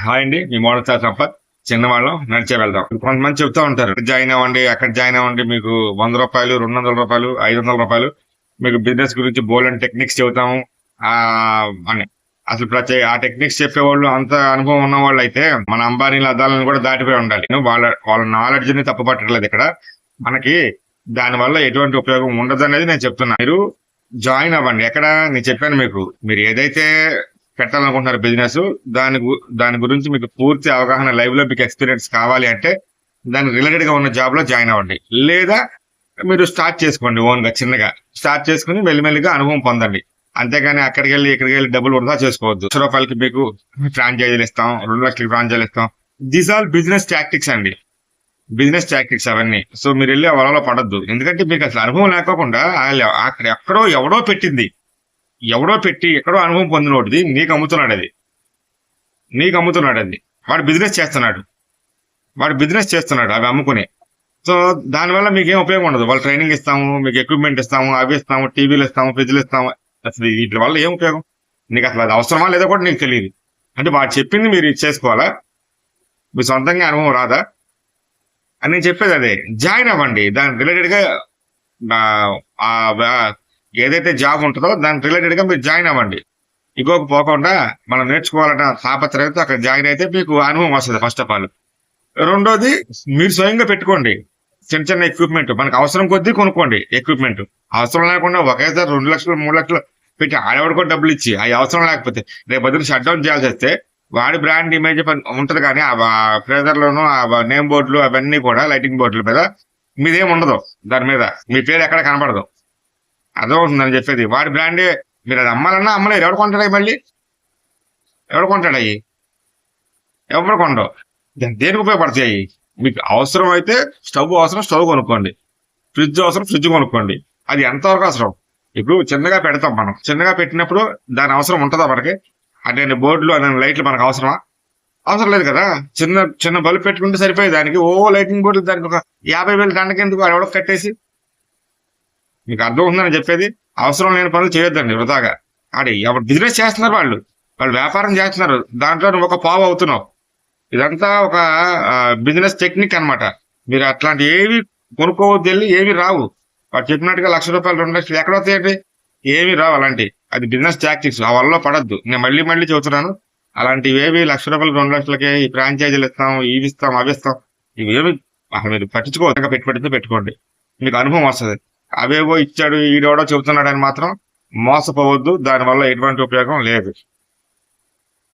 Hi అండి, మీ model star Sampath. చిన్నవాళ్ళం నడిచే వెళ్దాం. కొంతమంది చెప్తా ఉంటారు, జాయిన్ అవ్వండి, అక్కడ జాయిన్ అవ్వండి, మీకు ₹100, ₹200, ₹500 మీకు బిజినెస్ గురించి బోల్డ్ టెక్నిక్స్ చెబుతాము అని. అసలు ఆ టెక్నిక్స్ చెప్పేవాళ్ళు అంత అనుభవం ఉన్న వాళ్ళు అయితే మన అంబానీల అద్దాలను కూడా దాటిపోయి ఉండాలి. వాళ్ళ నాలెడ్జ్ ని తప్పుపట్టట్లేదు ఇక్కడ. మనకి దాని వల్ల ఎటువంటి ఉపయోగం ఉండదు అనేది నేను చెప్తున్నా. మీరు జాయిన్ అవ్వండి. ఎక్కడ నేను చెప్పాను మీకు, మీరు ఏదైతే పెట్టాలనుకుంటున్నారు బిజినెస్, దాని గురించి మీకు పూర్తి అవగాహన, లైవ్ లో మీకు ఎక్స్పీరియన్స్ కావాలి అంటే దానికి రిలేటెడ్ గా ఉన్న జాబ్ లో జాయిన్ అవ్వండి. లేదా మీరు స్టార్ట్ చేసుకోండి, ఓన్ గా చిన్నగా స్టార్ట్ చేసుకుని మెల్లిమెల్లిగా అనుభవం పొందండి. అంతేగాని అక్కడికి వెళ్ళి డబ్బులు వృధా చేసుకోవద్దు. ₹1,00,000 మీకు ఫ్రాంచైజీలు ఇస్తాం, 2,00,000 ఫ్రాంచైజీలు ఇస్తాం. దీస్ ఆల్ బిజినెస్ టాక్టిక్స్ అండి, బిజినెస్ టాక్టిక్స్ అవన్నీ. సో మీరు వెళ్ళి ఆ వలలో పడద్దు. ఎందుకంటే మీకు అసలు అనుభవం లేకోకుండా అక్కడ ఎవడో పెట్టి ఎక్కడో అనుభవం పొందినోటిది నీకు అమ్ముతున్నాడు. వాడు బిజినెస్ చేస్తున్నాడు అవి అమ్ముకుని. సో దానివల్ల మీకేం ఉపయోగం ఉండదు. వాళ్ళు ట్రైనింగ్ ఇస్తాము, మీకు ఎక్విప్మెంట్ ఇస్తాము, అవి ఇస్తాము, టీవీలు ఇస్తాము, ఫ్రిడ్జ్లు ఇస్తాము. అసలు వీటి వల్ల ఏం ఉపయోగం? నీకు అసలు అది అవసరమా లేదా కూడా నీకు తెలియదు. అంటే వాడు చెప్పింది మీరు చేసుకోవాలా? మీ సొంతంగా అనుభవం రాదా అని నేను చెప్పేది అదే. జాయిన్ అవ్వండి. దానికి రిలేటెడ్ గా ఏదైతే జాబ్ ఉంటుందో దానికి రిలేటెడ్ గా మీరు జాయిన్ అవ్వండి. ఇంకొక పోకుండా మనం నేర్చుకోవాలన్న తాపత్రయంతో అక్కడ జాయిన్ అయితే మీకు అనుభవం వస్తుంది. First of all. రెండోది, మీరు స్వయంగా పెట్టుకోండి చిన్న ఎక్విప్మెంట్. మనకు అవసరం కొద్దీ కొనుక్కోండి ఎక్విప్మెంట్. అవసరం లేకుండా ఒకేసారి 2,00,000 3,00,000 పెట్టి ఆడవాడు కూడా డబ్బులు ఇచ్చి అవి అవసరం లేకపోతే రేపు బదులు షట్ డౌన్ చేయాల్సి వస్తే వాడి బ్రాండ్ ఇమేజ్ ఉంటది. కానీ ఆ ఫ్రేజర్ లోను ఆ నేమ్ బోర్డులు అవన్నీ కూడా లైటింగ్ బోర్డుల మీద మీదేం ఉండదు. దాని మీద మీ పేరు ఎక్కడ కనపడదు. అర్థమవుతుందని చెప్పేది. వాడి బ్రాండే మీరు అది అమ్మాలన్నా అమ్మలేరు. ఎవడు కొంటాడు మళ్ళీ? ఎవడు కొండవు. దేనికి ఉపయోగపడతాయి అవి? మీకు అవసరం అయితే స్టవ్ కొనుక్కోండి. ఫ్రిడ్జ్ అవసరం, ఫ్రిడ్జ్ కొనుక్కోండి. అది ఎంతవరకు అవసరం? ఇప్పుడు చిన్నగా పెడతాం. మనం చిన్నగా పెట్టినప్పుడు దాని అవసరం ఉంటుందా మనకి? అంటే బోర్డులు అనే లైట్లు మనకు అవసరమా? అవసరం లేదు కదా. చిన్న బల్బ్ పెట్టుకుంటే సరిపోయి దానికి లైటింగ్ బోర్డులు దానికి ఒక 50,000 దండకి ఎందుకు ఎవడో కట్టేసి? మీకు అర్థం ఉందని చెప్పేది. అవసరం లేని పనులు చేయొద్దండి వృధాగా. ఎవరు బిజినెస్ చేస్తున్నారు, వాళ్ళు వ్యాపారం చేస్తున్నారు, దాంట్లో నువ్వు ఒక పావు అవుతున్నావు. ఇదంతా ఒక బిజినెస్ టెక్నిక్ అన్నమాట. మీరు అట్లాంటి ఏవి కొనుక్కోవద్దు, వెళ్ళి ఏమి రావు. వాడు చెప్పినట్టుగా ₹1,00,000 2,00,000 ఎక్కడవుతాయండి? ఏమి రావు అలాంటి. అది బిజినెస్ టాక్టిక్స్. ఆ వల్ల పడద్దు. నేను మళ్ళీ చెబుతున్నాను, అలాంటివి ఏవి ₹1,00,000 2,00,000కి ఈ ఫ్రాంచైజీలు ఇస్తాం, ఇవి ఇస్తాం, అవి ఇస్తాం, ఇవేమి మీరు పట్టించుకోవద్దు. పెట్టుకోండి, మీకు అనుభవం వస్తుంది. అవేవో ఇచ్చాడు ఈడెవడో చెబుతున్నాడని మాత్రం మోసపోవద్దు. దానివల్ల ఎటువంటి ఉపయోగం లేదు.